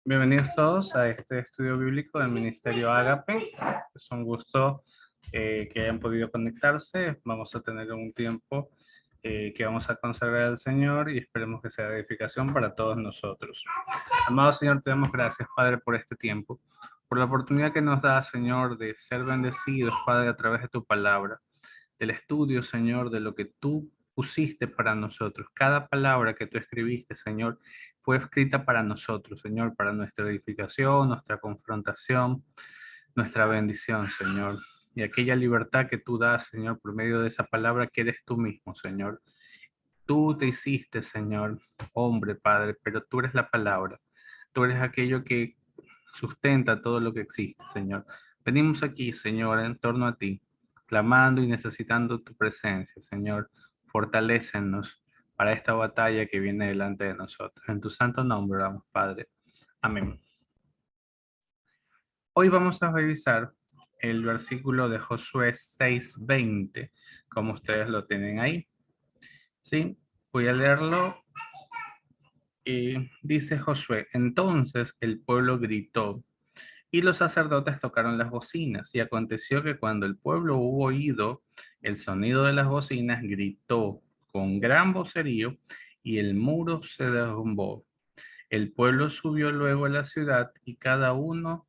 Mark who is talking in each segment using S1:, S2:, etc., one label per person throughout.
S1: Bienvenidos todos a este estudio bíblico del Ministerio Ágape. Es un gusto que hayan podido conectarse. Vamos a tener un tiempo que vamos a consagrar al Señor y esperemos que sea de edificación para todos nosotros. Amado Señor, te damos gracias, Padre, por este tiempo, por la oportunidad que nos da, Señor, de ser bendecidos, Padre, a través de tu palabra, del estudio, Señor, de lo que tú pusiste para nosotros. Cada palabra que tú escribiste, Señor, fue escrita para nosotros, Señor, para nuestra edificación, nuestra confrontación, nuestra bendición, Señor. Y aquella libertad que tú das, Señor, por medio de esa palabra que eres tú mismo, Señor. Tú te hiciste, Señor, hombre, Padre, pero tú eres la palabra. Tú eres aquello que sustenta todo lo que existe, Señor. Venimos aquí, Señor, en torno a ti, clamando y necesitando tu presencia, Señor. Fortalécenos para esta batalla que viene delante de nosotros. En tu santo nombre oramos, Padre. Amén. Hoy vamos a revisar el versículo de Josué 6:20, como ustedes lo tienen ahí. Sí, voy a leerlo. Dice Josué: entonces el pueblo gritó y los sacerdotes tocaron las bocinas, y aconteció que cuando el pueblo hubo oído el sonido de las bocinas, gritó con gran vocerío, y el muro se derrumbó. El pueblo subió luego a la ciudad, y cada uno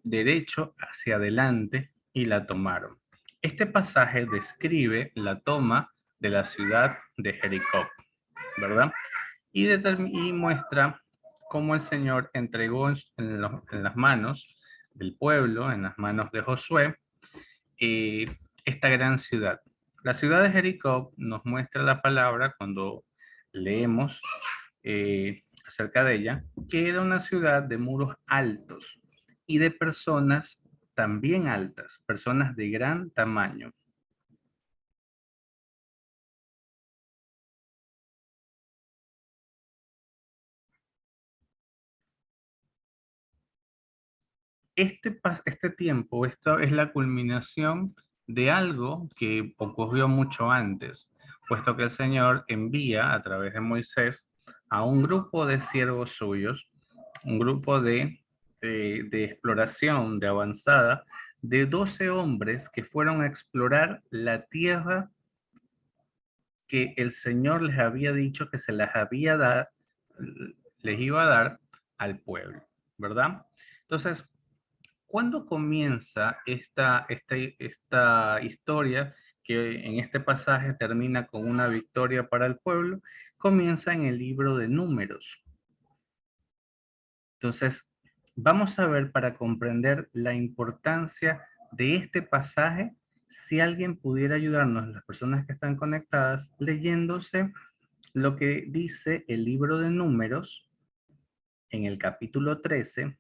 S1: derecho hacia adelante, y la tomaron. Este pasaje describe la toma de la ciudad de Jericó, ¿verdad? Y muestra cómo el Señor entregó en las manos del pueblo, en las manos de Josué, esta gran ciudad. La ciudad de Jericó nos muestra la palabra cuando leemos acerca de ella, que era una ciudad de muros altos y de personas también altas, personas de gran tamaño. Este tiempo, esto es la culminación de algo que ocurrió mucho antes, puesto que el Señor envía a través de Moisés a un grupo de siervos suyos, un grupo de exploración, de avanzada, de 12 hombres que fueron a explorar la tierra que el Señor les había dicho que se las había dado, les iba a dar al pueblo, ¿verdad? Entonces, ¿cuándo comienza esta historia que en este pasaje termina con una victoria para el pueblo? Comienza en el libro de Números. Entonces, vamos a ver para comprender la importancia de este pasaje, si alguien pudiera ayudarnos, las personas que están conectadas, leyéndose lo que dice el libro de Números en el capítulo 13.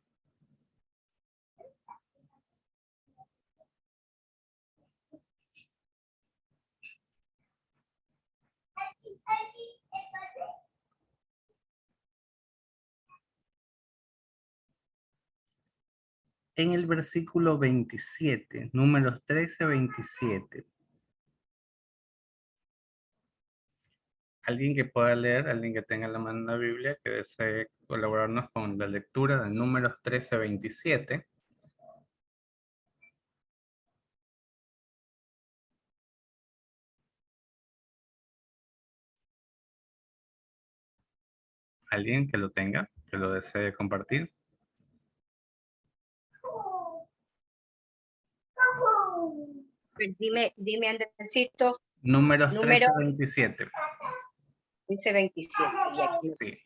S1: En el versículo 27, Números 13, 27. Alguien que pueda leer, alguien que tenga en la mano una Biblia, que desee colaborarnos con la lectura de Números 13, 27. Alguien que lo tenga, que lo desee compartir.
S2: Dime, Andresito.
S1: Números
S2: Número
S1: 13, 27.
S2: 27. Y aquí,
S1: Sí.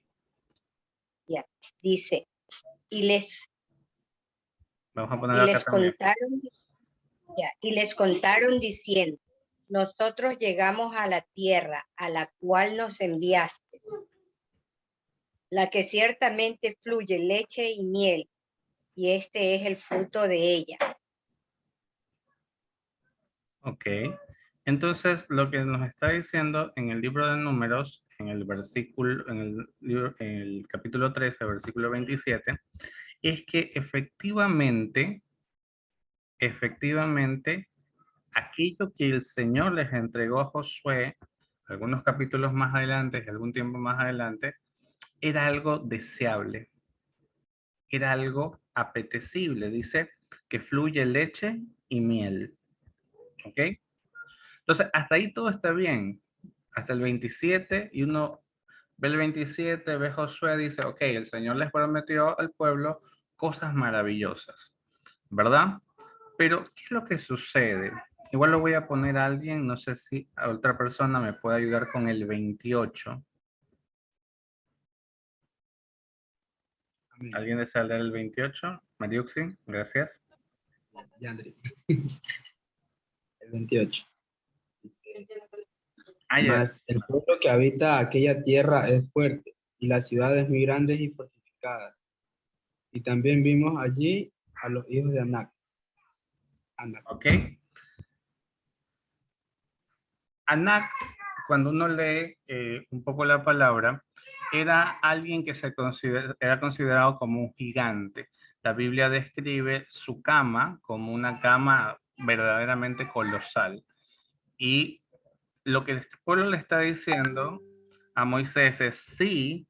S2: ya, dice, y les,
S1: Vamos a
S2: y
S1: ponerlo acá
S2: les
S1: también.
S2: contaron, y les contaron diciendo, nosotros llegamos a la tierra a la cual nos enviaste, la que ciertamente fluye leche y miel, y este es el fruto de ella.
S1: Ok. Entonces, lo que nos está diciendo en el libro de Números, en el versículo, en el capítulo 13, versículo 27, es que efectivamente, aquello que el Señor les entregó a Josué, algunos capítulos más adelante y algún tiempo más adelante, era algo deseable, era algo apetecible. Dice que fluye leche y miel. ¿Ok? Entonces, hasta ahí todo está bien. Hasta el 27 y uno ve el 27, ve Josué, dice, ok, el Señor les prometió al pueblo cosas maravillosas, ¿verdad? Pero, ¿qué es lo que sucede? Igual lo voy a poner a alguien, no sé si a otra persona me puede ayudar con el 28.
S3: Amén.
S1: ¿Alguien desea leer el 28? Mariuxi, gracias.
S3: Yandri. El 28. Dice,
S1: Ya.
S3: mas el pueblo que habita aquella tierra es fuerte, y las ciudades muy grandes y fortificadas. Y también vimos allí a los hijos de Anac.
S1: Ok. Anak, cuando uno lee un poco la palabra, era alguien que era considerado como un gigante. La Biblia describe su cama como una cama verdaderamente colosal. Y lo que el pueblo le está diciendo a Moisés es, sí,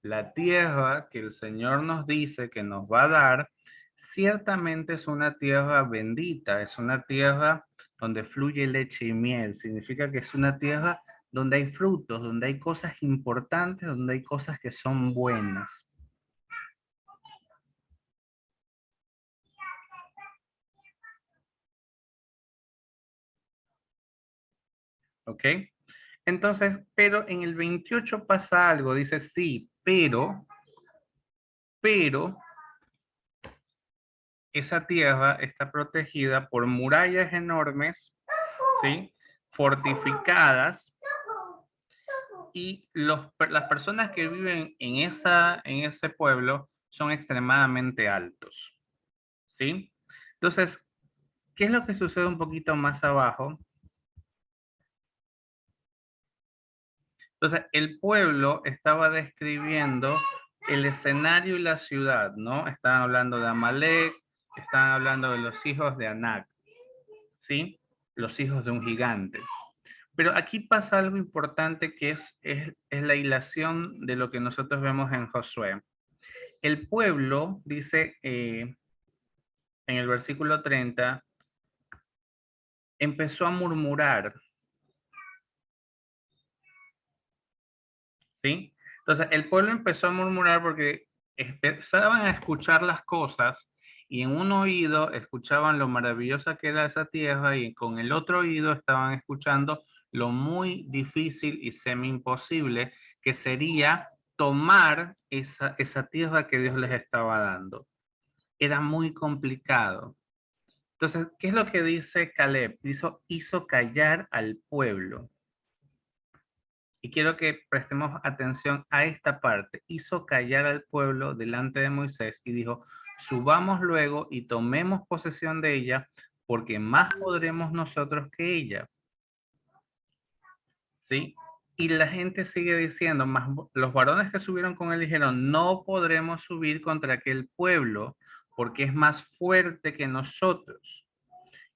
S1: la tierra que el Señor nos dice que nos va a dar, ciertamente es una tierra bendita, es una tierra donde fluye leche y miel. Significa que es una tierra donde hay frutos, donde hay cosas importantes, donde hay cosas que son buenas. ¿Ok? Entonces, pero en el 28 pasa algo, dice sí, pero esa tierra está protegida por murallas enormes, ¿sí? Fortificadas, y las personas que viven en ese pueblo son extremadamente altos, ¿sí? Entonces, ¿qué es lo que sucede un poquito más abajo? Entonces, el pueblo estaba describiendo el escenario y la ciudad, ¿no? Estaban hablando de Amalek, estaban hablando de los hijos de Anac, ¿sí? Los hijos de un gigante. Pero aquí pasa algo importante que es la hilación de lo que nosotros vemos en Josué. El pueblo, dice en el versículo 30, empezó a murmurar, ¿sí? Entonces, el pueblo empezó a murmurar porque empezaban a escuchar las cosas y en un oído escuchaban lo maravillosa que era esa tierra y con el otro oído estaban escuchando lo muy difícil y semi imposible que sería tomar esa tierra que Dios les estaba dando. Era muy complicado. Entonces, ¿qué es lo que dice Caleb? Hizo callar al pueblo. Y quiero que prestemos atención a esta parte. Hizo callar al pueblo delante de Moisés y dijo, subamos luego y tomemos posesión de ella, porque más podremos nosotros que ella. ¿Sí? Y la gente sigue diciendo, más, los varones que subieron con él dijeron, no podremos subir contra aquel pueblo, porque es más fuerte que nosotros.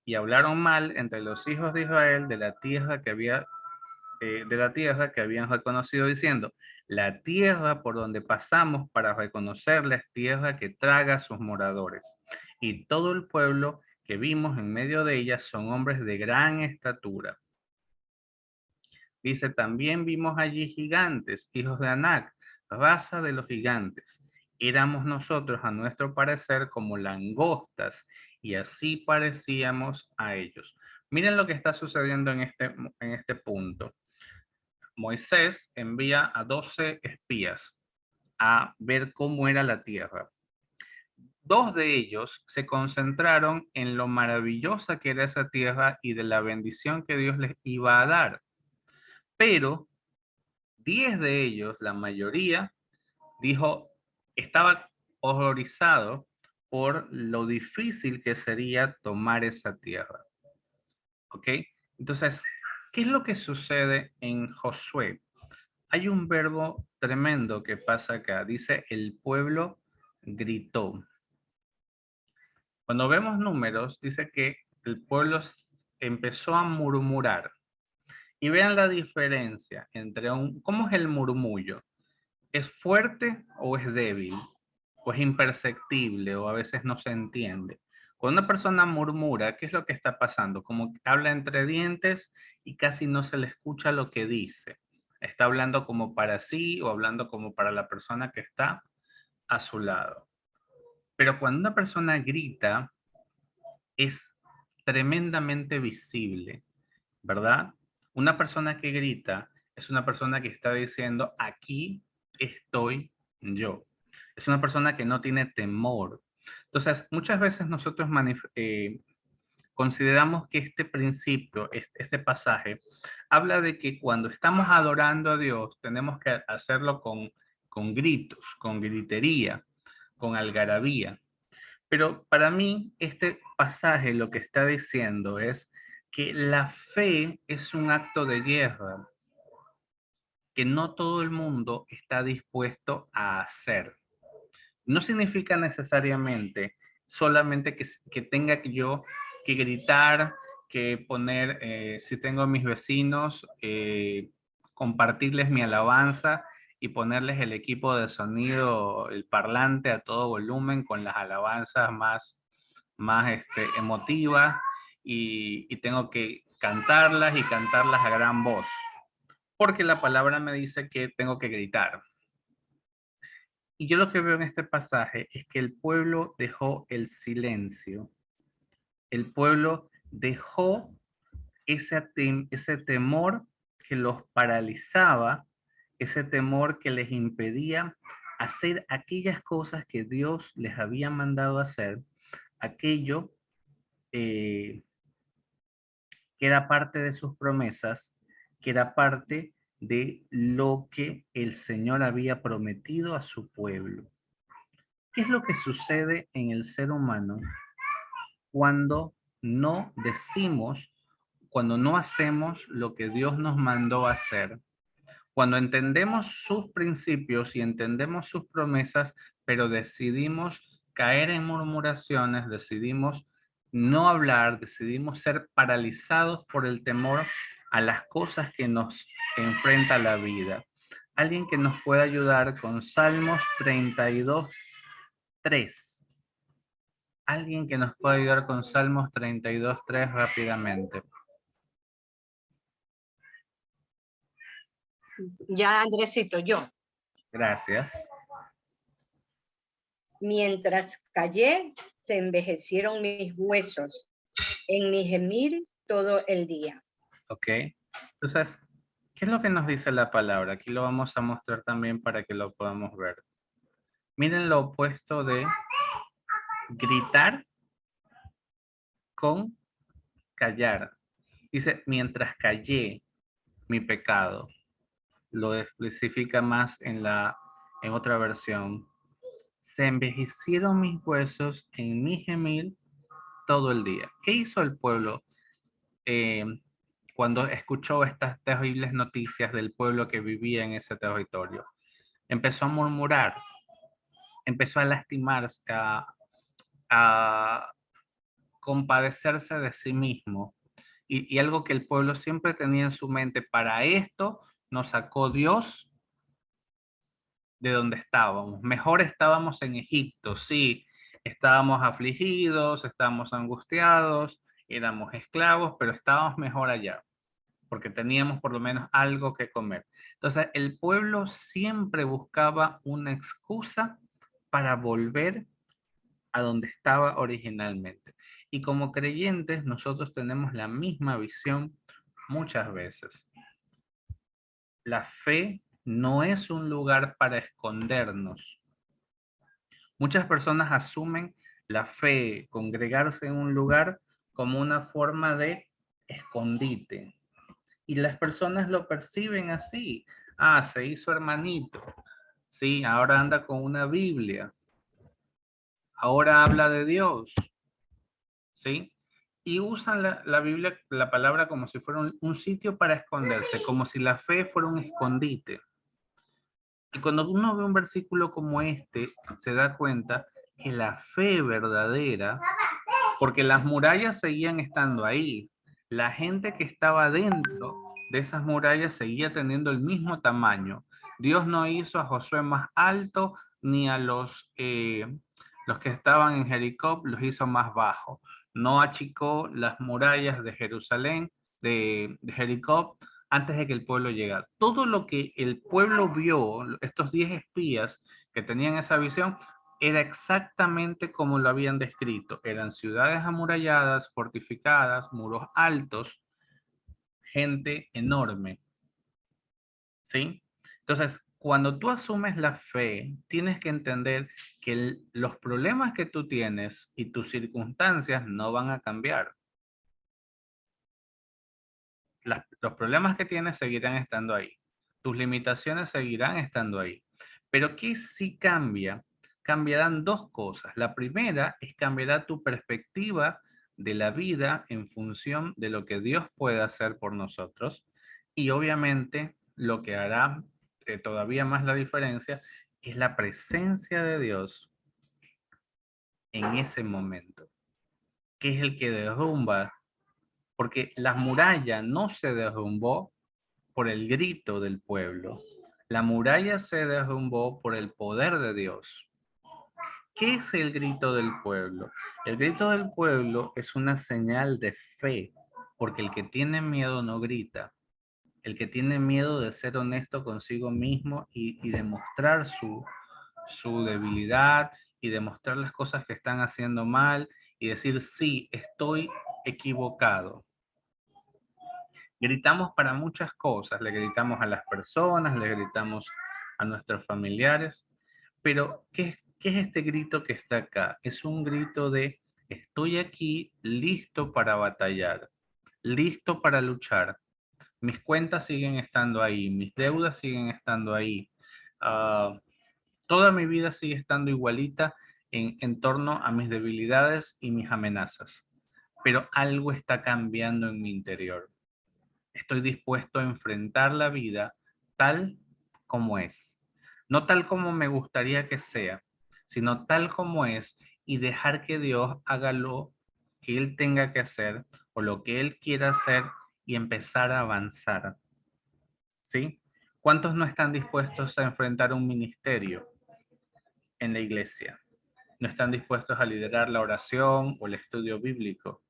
S1: Y hablaron mal entre los hijos de Israel de la tierra que habían reconocido, diciendo, la tierra por donde pasamos para reconocerla es tierra que traga a sus moradores. Y todo el pueblo que vimos en medio de ella son hombres de gran estatura. Dice, también vimos allí gigantes, hijos de Anac, raza de los gigantes. Éramos nosotros, a nuestro parecer, como langostas, y así parecíamos a ellos. Miren lo que está sucediendo en este punto. Moisés envía a 12 espías a ver cómo era la tierra. Dos de ellos se concentraron en lo maravillosa que era esa tierra y de la bendición que Dios les iba a dar. Pero 10 de ellos, la mayoría, estaba horrorizado por lo difícil que sería tomar esa tierra. ¿Ok? Entonces, ¿qué es lo que sucede en Josué? Hay un verbo tremendo que pasa acá. Dice, el pueblo gritó. Cuando vemos números, dice que el pueblo empezó a murmurar. Y vean la diferencia entre ¿cómo es el murmullo? ¿Es fuerte o es débil? ¿O es imperceptible o a veces no se entiende? Cuando una persona murmura, ¿qué es lo que está pasando? Como que habla entre dientes y casi no se le escucha lo que dice. Está hablando como para sí o hablando como para la persona que está a su lado. Pero cuando una persona grita, es tremendamente visible, ¿verdad? Una persona que grita es una persona que está diciendo, aquí estoy yo. Es una persona que no tiene temor. Entonces, muchas veces nosotros consideramos que este principio, este pasaje, habla de que cuando estamos adorando a Dios, tenemos que hacerlo con gritos, con gritería, con algarabía. Pero para mí, este pasaje lo que está diciendo es que la fe es un acto de guerra que no todo el mundo está dispuesto a hacer. No significa necesariamente solamente que tenga yo que gritar, que poner, si tengo a mis vecinos, compartirles mi alabanza y ponerles el equipo de sonido, el parlante a todo volumen con las alabanzas más emotivas y tengo que cantarlas y cantarlas a gran voz, porque la palabra me dice que tengo que gritar. Y yo lo que veo en este pasaje es que el pueblo dejó el silencio. El pueblo dejó ese temor que los paralizaba, ese temor que les impedía hacer aquellas cosas que Dios les había mandado hacer, aquello que era parte de sus promesas, que era parte de lo que el Señor había prometido a su pueblo. ¿Qué es lo que sucede en el ser humano cuando no decimos, cuando no hacemos lo que Dios nos mandó a hacer? Cuando entendemos sus principios y entendemos sus promesas, pero decidimos caer en murmuraciones, decidimos no hablar, decidimos ser paralizados por el temor a las cosas que nos enfrenta la vida. Alguien que nos pueda ayudar con Salmos 32:3. Alguien que nos pueda ayudar con Salmos 32:3 rápidamente.
S2: Ya, Andresito, yo.
S1: Gracias.
S2: Mientras callé, se envejecieron mis huesos en mi gemir todo el día.
S1: Ok. Entonces, ¿qué es lo que nos dice la palabra? Aquí lo vamos a mostrar también para que lo podamos ver. Miren lo opuesto de gritar con callar. Dice, mientras callé mi pecado. Lo especifica más en otra versión. Se envejecieron mis huesos en mi gemir todo el día. ¿Qué hizo el pueblo cuando escuchó estas terribles noticias del pueblo que vivía en ese territorio? Empezó a murmurar, empezó a lastimarse, a compadecerse de sí mismo. Y algo que el pueblo siempre tenía en su mente, para esto nos sacó Dios de donde estábamos. Mejor estábamos en Egipto, sí, estábamos afligidos, estábamos angustiados, éramos esclavos, pero estábamos mejor allá, porque teníamos por lo menos algo que comer. Entonces, el pueblo siempre buscaba una excusa para volver a donde estaba originalmente. Y como creyentes, nosotros tenemos la misma visión muchas veces. La fe no es un lugar para escondernos. Muchas personas asumen la fe, congregarse en un lugar, como una forma de escondite. Y las personas lo perciben así. Ah, se hizo hermanito. Sí, ahora anda con una Biblia. Ahora habla de Dios. ¿Sí? Y usan la Biblia, la palabra, como si fuera un sitio para esconderse, como si la fe fuera un escondite. Y cuando uno ve un versículo como este, se da cuenta que la fe verdadera, porque las murallas seguían estando ahí, la gente que estaba dentro de esas murallas seguía teniendo el mismo tamaño. Dios no hizo a Josué más alto ni a los que estaban en Jericó los hizo más bajos. No achicó las murallas de Jerusalén, de Jericó, antes de que el pueblo llegara. Todo lo que el pueblo vio, estos 10 espías que tenían esa visión, era exactamente como lo habían descrito. Eran ciudades amuralladas, fortificadas, muros altos, gente enorme. ¿Sí? Entonces, cuando tú asumes la fe, tienes que entender que los problemas que tú tienes y tus circunstancias no van a cambiar. Los problemas que tienes seguirán estando ahí. Tus limitaciones seguirán estando ahí. Pero ¿qué sí cambia? Cambiarán dos cosas. La primera es cambiará tu perspectiva de la vida en función de lo que Dios puede hacer por nosotros. Y obviamente lo que hará todavía más la diferencia es la presencia de Dios en ese momento, que es el que derrumba, porque la muralla no se derrumbó por el grito del pueblo. La muralla se derrumbó por el poder de Dios. ¿Qué es el grito del pueblo? El grito del pueblo es una señal de fe, porque el que tiene miedo no grita. El que tiene miedo de ser honesto consigo mismo y demostrar su debilidad y demostrar las cosas que están haciendo mal y decir, sí, estoy equivocado. Gritamos para muchas cosas, le gritamos a las personas, le gritamos a nuestros familiares, pero ¿qué es este grito que está acá? Es un grito de estoy aquí listo para batallar, listo para luchar. Mis cuentas siguen estando ahí, mis deudas siguen estando ahí. Toda mi vida sigue estando igualita en torno a mis debilidades y mis amenazas, pero algo está cambiando en mi interior. Estoy dispuesto a enfrentar la vida tal como es. No tal como me gustaría que sea, sino tal como es y dejar que Dios haga lo que Él tenga que hacer o lo que Él quiera hacer y empezar a avanzar. ¿Sí? ¿Cuántos no están dispuestos a enfrentar un ministerio en la iglesia? No están dispuestos a liderar la oración o el estudio bíblico.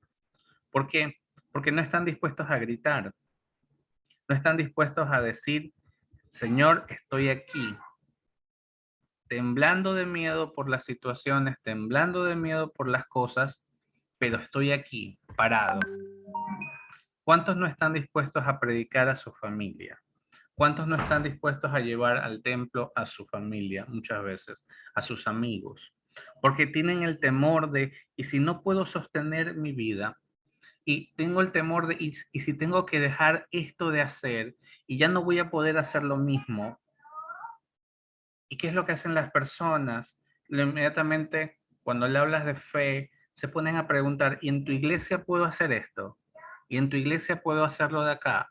S1: ¿Por qué? Porque no están dispuestos a gritar. No están dispuestos a decir, Señor, estoy aquí, temblando de miedo por las situaciones, temblando de miedo por las cosas, pero estoy aquí, parado. ¿Cuántos no están dispuestos a predicar a su familia? ¿Cuántos no están dispuestos a llevar al templo a su familia muchas veces, a sus amigos? Porque tienen el temor de, ¿y si no puedo sostener mi vida? Y tengo el temor de, ¿y si tengo que dejar esto de hacer y ya no voy a poder hacer lo mismo? ¿Y qué es lo que hacen las personas? Inmediatamente, cuando le hablas de fe, se ponen a preguntar, ¿y en tu iglesia puedo hacer esto? ¿Y en tu iglesia puedo hacerlo de acá?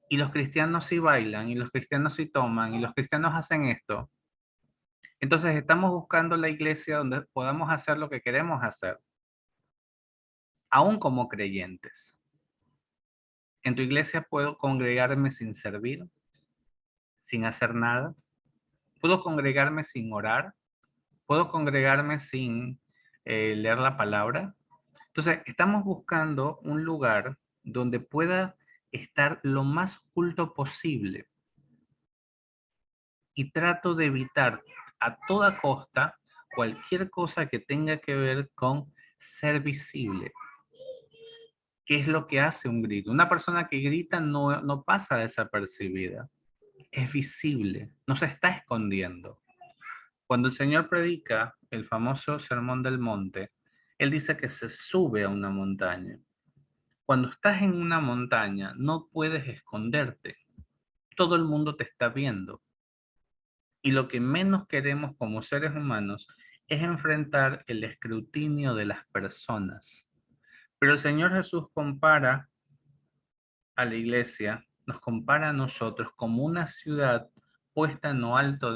S1: Y los cristianos sí bailan, y los cristianos sí toman, y los cristianos hacen esto. Entonces estamos buscando la iglesia donde podamos hacer lo que queremos hacer, aún como creyentes. ¿En tu iglesia puedo congregarme sin servir, sin hacer nada? ¿Puedo congregarme sin orar? ¿Puedo congregarme sin leer la palabra? Entonces, estamos buscando un lugar donde pueda estar lo más oculto posible y trato de evitar a toda costa cualquier cosa que tenga que ver con ser visible. ¿Qué es lo que hace un grito? Una persona que grita no pasa desapercibida, es visible, no se está escondiendo. Cuando el Señor predica el famoso Sermón del Monte, Él dice que se sube a una montaña. Cuando estás en una montaña, no puedes esconderte. Todo el mundo te está viendo. Y lo que menos queremos como seres humanos es enfrentar el escrutinio de las personas. Pero el Señor Jesús compara a la iglesia, nos compara a nosotros como una ciudad puesta en lo alto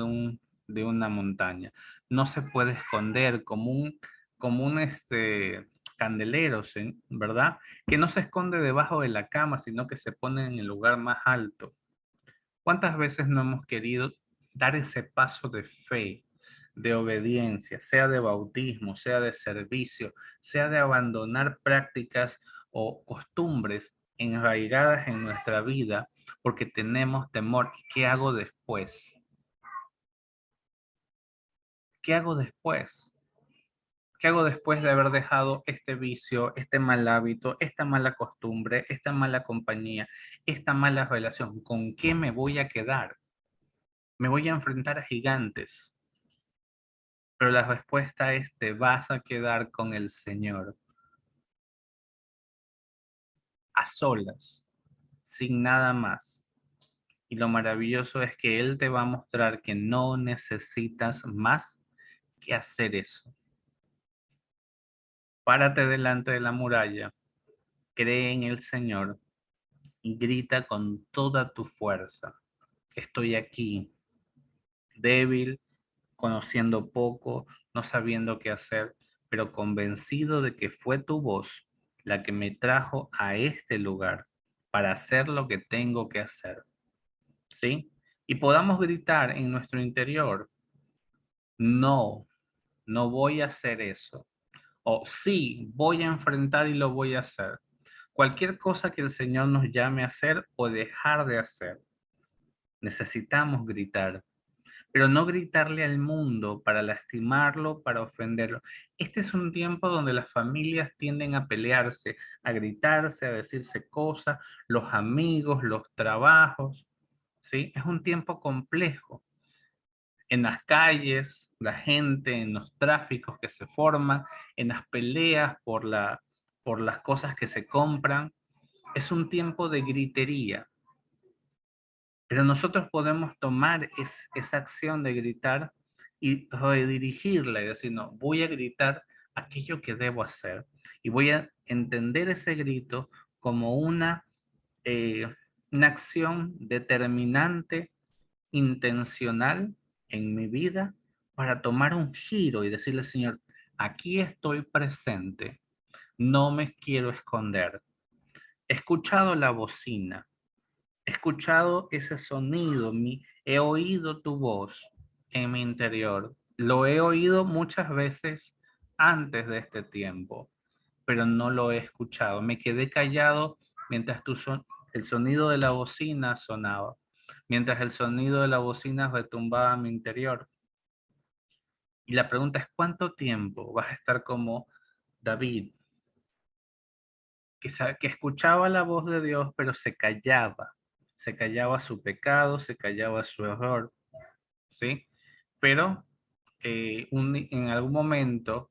S1: de una montaña. No se puede esconder como un candeleros, ¿verdad? Que no se esconde debajo de la cama, sino que se pone en el lugar más alto. ¿Cuántas veces no hemos querido dar ese paso de fe, de obediencia, sea de bautismo, sea de servicio, sea de abandonar prácticas o costumbres enraigadas en nuestra vida porque tenemos temor? ¿Qué hago después? ¿Qué hago después? ¿Qué hago después de haber dejado este vicio, este mal hábito, esta mala costumbre, esta mala compañía, esta mala relación? ¿Con qué me voy a quedar? Me voy a enfrentar a gigantes, pero la respuesta es: te vas a quedar con el Señor, a solas, sin nada más. Y lo maravilloso es que Él te va a mostrar que no necesitas más que hacer eso. Párate delante de la muralla, cree en el Señor y grita con toda tu fuerza: estoy aquí, débil, conociendo poco, no sabiendo qué hacer, pero convencido de que fue tu voz la que me trajo a este lugar para hacer lo que tengo que hacer, ¿sí? Y podamos gritar en nuestro interior: no, no voy a hacer eso. O sí, voy a enfrentar y lo voy a hacer. Cualquier cosa que el Señor nos llame a hacer o dejar de hacer, necesitamos gritar, pero no gritarle al mundo para lastimarlo, para ofenderlo. Este es un tiempo donde las familias tienden a pelearse, a gritarse, a decirse cosas, los amigos, los trabajos, ¿sí? Es un tiempo complejo. En las calles, la gente, en los tráficos que se forman, en las peleas por las cosas que se compran. Es un tiempo de gritería. Pero nosotros podemos tomar esa acción de gritar y redirigirla y decir: no, voy a gritar aquello que debo hacer y voy a entender ese grito como una acción determinante, intencional en mi vida para tomar un giro y decirle: Señor, aquí estoy presente, no me quiero esconder. He escuchado la bocina, he escuchado ese sonido, he oído tu voz en mi interior. Lo he oído muchas veces antes de este tiempo, pero no lo he escuchado. Me quedé callado mientras el sonido de la bocina sonaba, mientras el sonido de la bocina retumbaba en mi interior. Y la pregunta es: ¿cuánto tiempo vas a estar como David, que escuchaba la voz de Dios, pero se callaba su pecado, se callaba su error, ¿sí? Pero en algún momento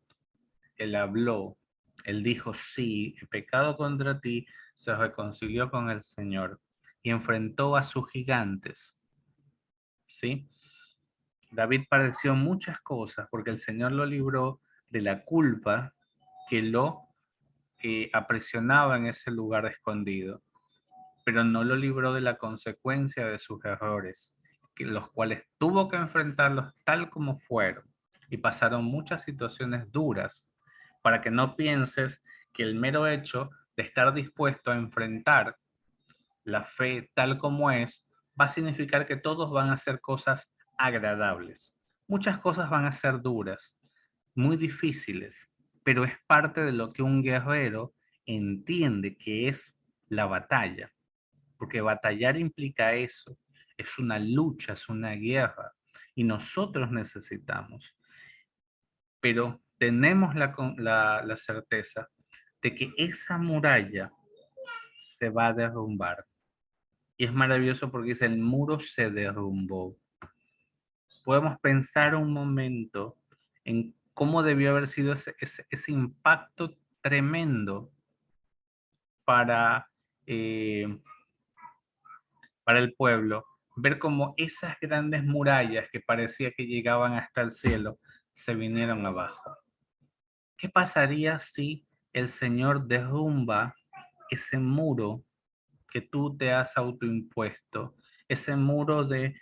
S1: él habló, él dijo: sí, he pecado contra ti, se reconcilió con el Señor y enfrentó a sus gigantes, ¿sí? David padeció muchas cosas porque el Señor lo libró de la culpa que lo aprisionaba en ese lugar escondido, pero no lo libró de la consecuencia de sus errores, los cuales tuvo que enfrentarlos tal como fueron, y pasaron muchas situaciones duras, para que no pienses que el mero hecho de estar dispuesto a enfrentar la fe tal como es, va a significar que todos van a hacer cosas agradables. Muchas cosas van a ser duras, muy difíciles, pero es parte de lo que un guerrero entiende que es la batalla, porque batallar implica eso, es una lucha, es una guerra, y nosotros necesitamos, pero tenemos la certeza de que esa muralla se va a derrumbar. Y es maravilloso porque dice: el muro se derrumbó. Podemos pensar un momento en cómo debió haber sido ese impacto tremendo para, eh, para el pueblo, ver cómo esas grandes murallas que parecía que llegaban hasta el cielo se vinieron abajo. ¿Qué pasaría si el Señor derrumba ese muro que tú te has autoimpuesto, ese muro de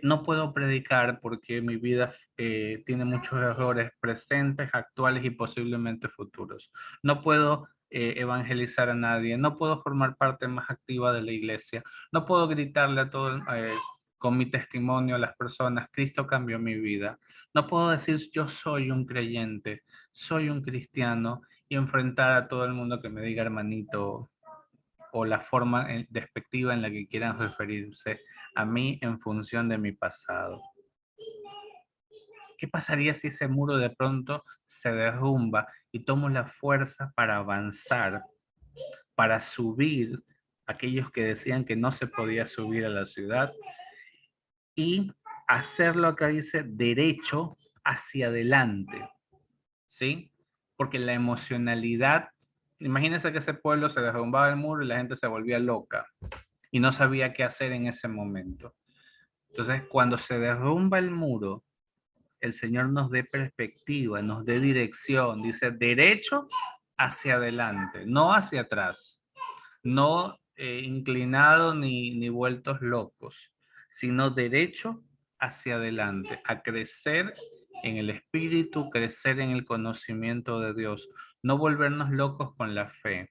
S1: No puedo predicar porque mi vida tiene muchos errores presentes, actuales y posiblemente futuros. No puedo evangelizar a nadie, no puedo formar parte más activa de la iglesia, no puedo gritarle a con mi testimonio a las personas, Cristo cambió mi vida. No puedo decir yo soy un creyente, soy un cristiano y enfrentar a todo el mundo que me diga hermanito o la forma despectiva en la que quieran referirse a mí en función de mi pasado. ¿Qué pasaría si ese muro de pronto se derrumba y tomo la fuerza para avanzar, para subir aquellos que decían que no se podía subir a la ciudad y hacerlo que dice derecho hacia adelante? ¿Sí? Porque la emocionalidad, imagínense que ese pueblo se derrumbaba el muro y la gente se volvía loca y no sabía qué hacer en ese momento. Entonces, cuando se derrumba el muro, el Señor nos dé perspectiva, nos dé dirección, dice derecho hacia adelante, no hacia atrás, no inclinado ni vueltos locos, sino derecho hacia adelante, a crecer en el espíritu, crecer en el conocimiento de Dios, no volvernos locos con la fe,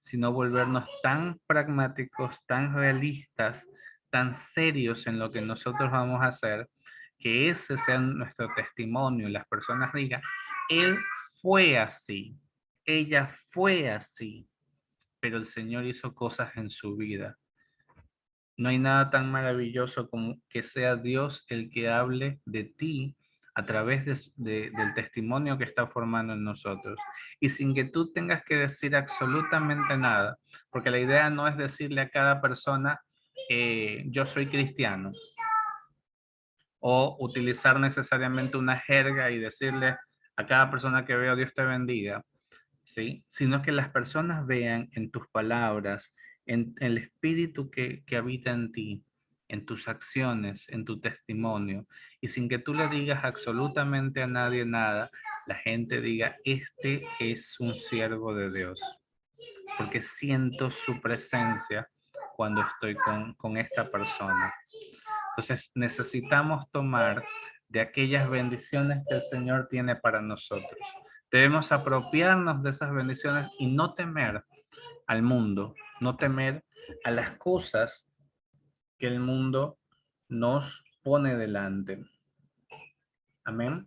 S1: sino volvernos tan pragmáticos, tan realistas, tan serios en lo que nosotros vamos a hacer, que ese sea nuestro testimonio, las personas digan, él fue así, ella fue así, pero el Señor hizo cosas en su vida. No hay nada tan maravilloso como que sea Dios el que hable de ti a través del testimonio que está formando en nosotros. Y sin que tú tengas que decir absolutamente nada, porque la idea no es decirle a cada persona, yo soy cristiano, o utilizar necesariamente una jerga y decirle a cada persona que veo, Dios te bendiga, ¿sí? Sino que las personas vean en tus palabras, en el espíritu que habita en ti, en tus acciones, en tu testimonio, y sin que tú le digas absolutamente a nadie nada, la gente diga, este es un siervo de Dios, porque siento su presencia cuando estoy con esta persona. Entonces necesitamos tomar de aquellas bendiciones que el Señor tiene para nosotros. Debemos apropiarnos de esas bendiciones y no temer al mundo, no temer a las cosas que el mundo nos pone delante. Amén.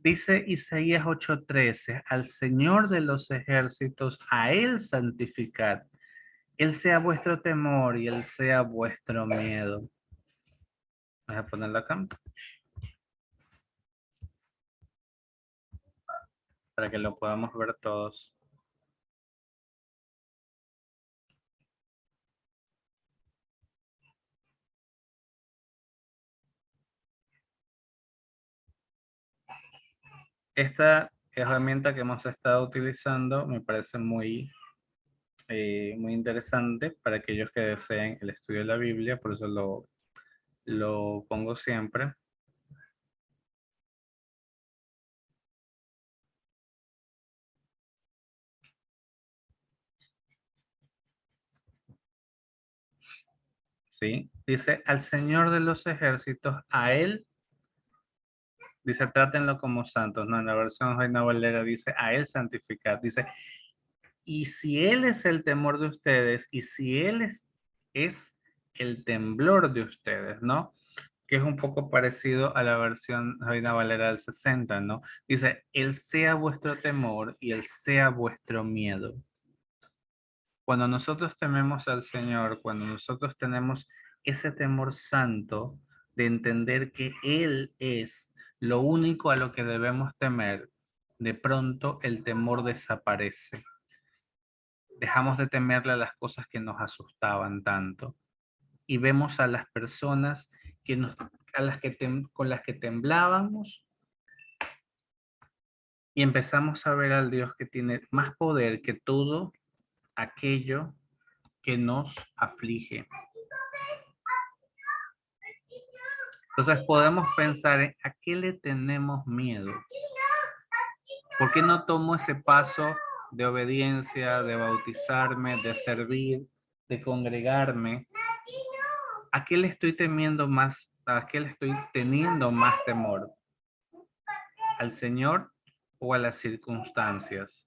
S1: Dice Isaías 8:13, al Señor de los ejércitos, a Él santificad. Él sea vuestro temor y Él sea vuestro miedo. Voy a ponerlo acá para que lo podamos ver todos. Esta herramienta que hemos estado utilizando me parece muy interesante para aquellos que deseen el estudio de la Biblia, por eso lo pongo siempre. ¿Sí? Dice, al Señor de los ejércitos, a Él, dice, trátenlo como santos, no, en la versión Reina Valera dice, a Él santificad, dice, y si Él es el temor de ustedes, y si Él es el temblor de ustedes, ¿no? Que es un poco parecido a la versión Reina Valera del 60, ¿no? Dice, Él sea vuestro temor y Él sea vuestro miedo. Cuando nosotros tememos al Señor, cuando nosotros tenemos ese temor santo de entender que Él es lo único a lo que debemos temer, de pronto el temor desaparece. Dejamos de temerle a las cosas que nos asustaban tanto y vemos a las personas con las que temblábamos y empezamos a ver al Dios que tiene más poder que todo aquello que nos aflige. Entonces podemos pensar en ¿a qué le tenemos miedo? ¿Por qué no tomo ese paso de obediencia, de bautizarme, de servir, de congregarme? ¿A qué le estoy temiendo más? ¿A qué le estoy teniendo más temor? ¿Al Señor o a las circunstancias?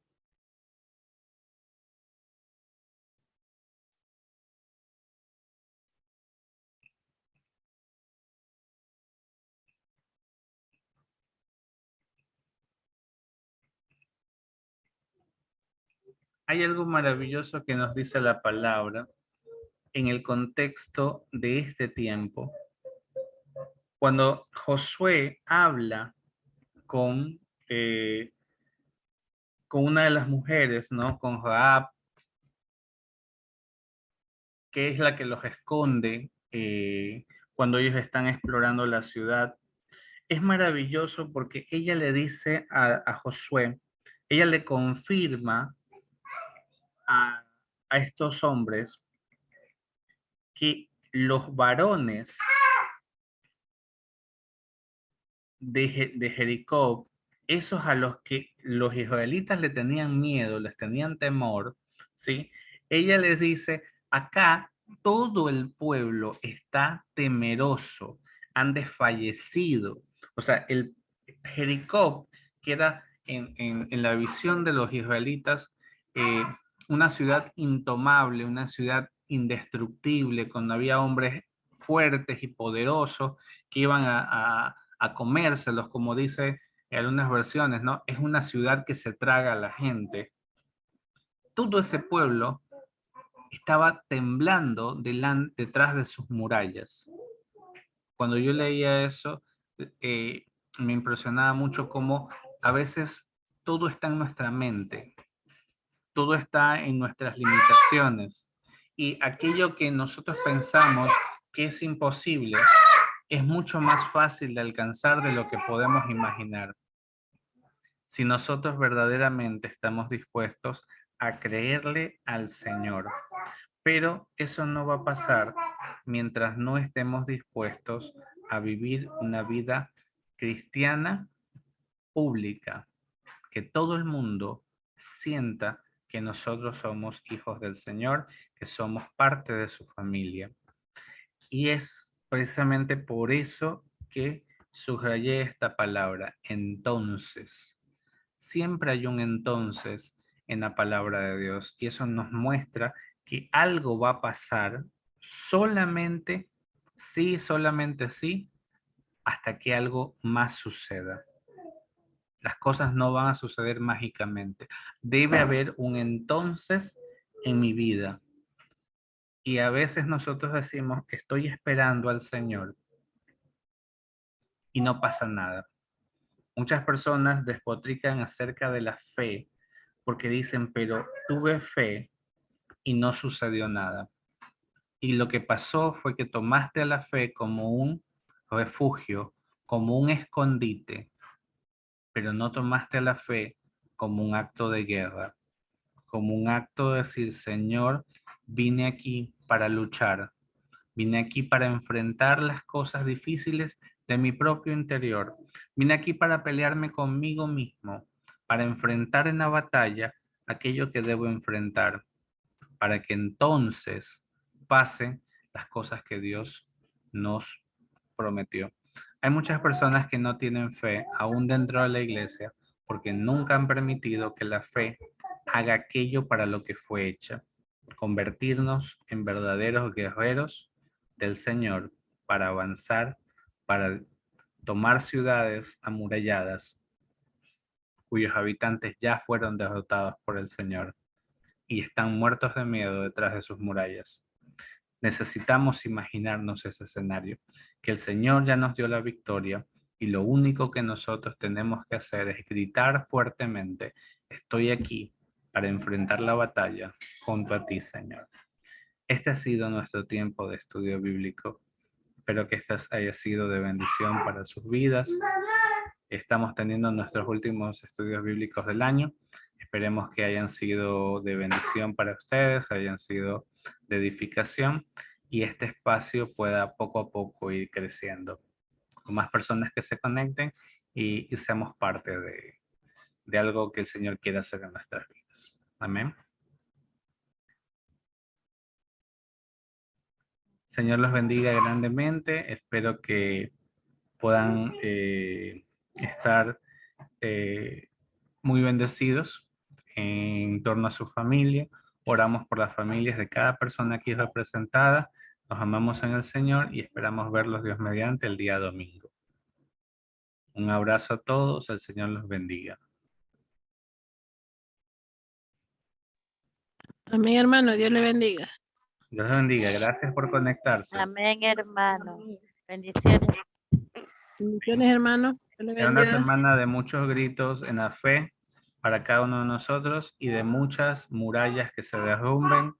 S1: Hay algo maravilloso que nos dice la palabra en el contexto de este tiempo. Cuando Josué habla con, con una de las mujeres, ¿no? Con Rahab, que es la que los esconde cuando ellos están explorando la ciudad. Es maravilloso porque ella le dice a Josué, ella le confirma a, a estos hombres que los varones de Jericó, esos a los que los israelitas le tenían miedo, les tenían temor, ¿sí? Ella les dice, acá todo el pueblo está temeroso, han desfallecido. O sea, el Jericó queda en la visión de los israelitas una ciudad intomable, una ciudad indestructible, donde había hombres fuertes y poderosos que iban a comérselos, como dice en algunas versiones, ¿no? Es una ciudad que se traga a la gente. Todo ese pueblo estaba temblando detrás de sus murallas. Cuando yo leía eso, eh, me impresionaba mucho cómo a veces todo está en nuestra mente, todo está en nuestras limitaciones. Y aquello que nosotros pensamos que es imposible, es mucho más fácil de alcanzar de lo que podemos imaginar. Si nosotros verdaderamente estamos dispuestos a creerle al Señor. Pero eso no va a pasar mientras no estemos dispuestos a vivir una vida cristiana pública, que todo el mundo sienta que nosotros somos hijos del Señor, que somos parte de su familia. Y es precisamente por eso que subrayé esta palabra, entonces. Siempre hay un entonces en la palabra de Dios y eso nos muestra que algo va a pasar solamente sí, hasta que algo más suceda. Las cosas no van a suceder mágicamente. Debe haber un entonces en mi vida. Y a veces nosotros decimos, estoy esperando al Señor y no pasa nada. Muchas personas despotrican acerca de la fe porque dicen, pero tuve fe y no sucedió nada. Y lo que pasó fue que tomaste a la fe como un refugio, como un escondite, pero no tomaste a la fe como un acto de guerra, como un acto de decir, Señor, vine aquí para luchar, vine aquí para enfrentar las cosas difíciles de mi propio interior, vine aquí para pelearme conmigo mismo, para enfrentar en la batalla aquello que debo enfrentar, para que entonces pasen las cosas que Dios nos prometió. Hay muchas personas que no tienen fe aún dentro de la iglesia porque nunca han permitido que la fe haga aquello para lo que fue hecha, convertirnos en verdaderos guerreros del Señor para avanzar, para tomar ciudades amuralladas cuyos habitantes ya fueron derrotados por el Señor y están muertos de miedo detrás de sus murallas. Necesitamos imaginarnos ese escenario, que el Señor ya nos dio la victoria y lo único que nosotros tenemos que hacer es gritar fuertemente, estoy aquí para enfrentar la batalla junto a ti, Señor. Este ha sido nuestro tiempo de estudio bíblico. Espero que este haya sido de bendición para sus vidas. Estamos teniendo nuestros últimos estudios bíblicos del año. Esperemos que hayan sido de bendición para ustedes, hayan sido de edificación y este espacio pueda poco a poco ir creciendo con más personas que se conecten y seamos parte de algo que el Señor quiere hacer en nuestras vidas. Amén. Señor los bendiga grandemente. Espero que puedan estar muy bendecidos en torno a su familia. Oramos por las familias de cada persona aquí representada. Nos amamos en el Señor y esperamos verlos Dios mediante el día domingo. Un abrazo a todos. El Señor los bendiga.
S4: Amén, hermano. Dios le bendiga.
S1: Dios los bendiga. Gracias por conectarse.
S5: Amén, hermano. Bendiciones.
S4: Bendiciones, hermano. Dios le
S1: Sea una
S4: bendiga.
S1: semana de muchos gritos en la fe para cada uno de nosotros y de muchas murallas que se derrumben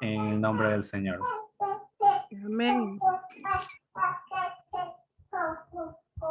S1: en el nombre del Señor.
S4: Amén.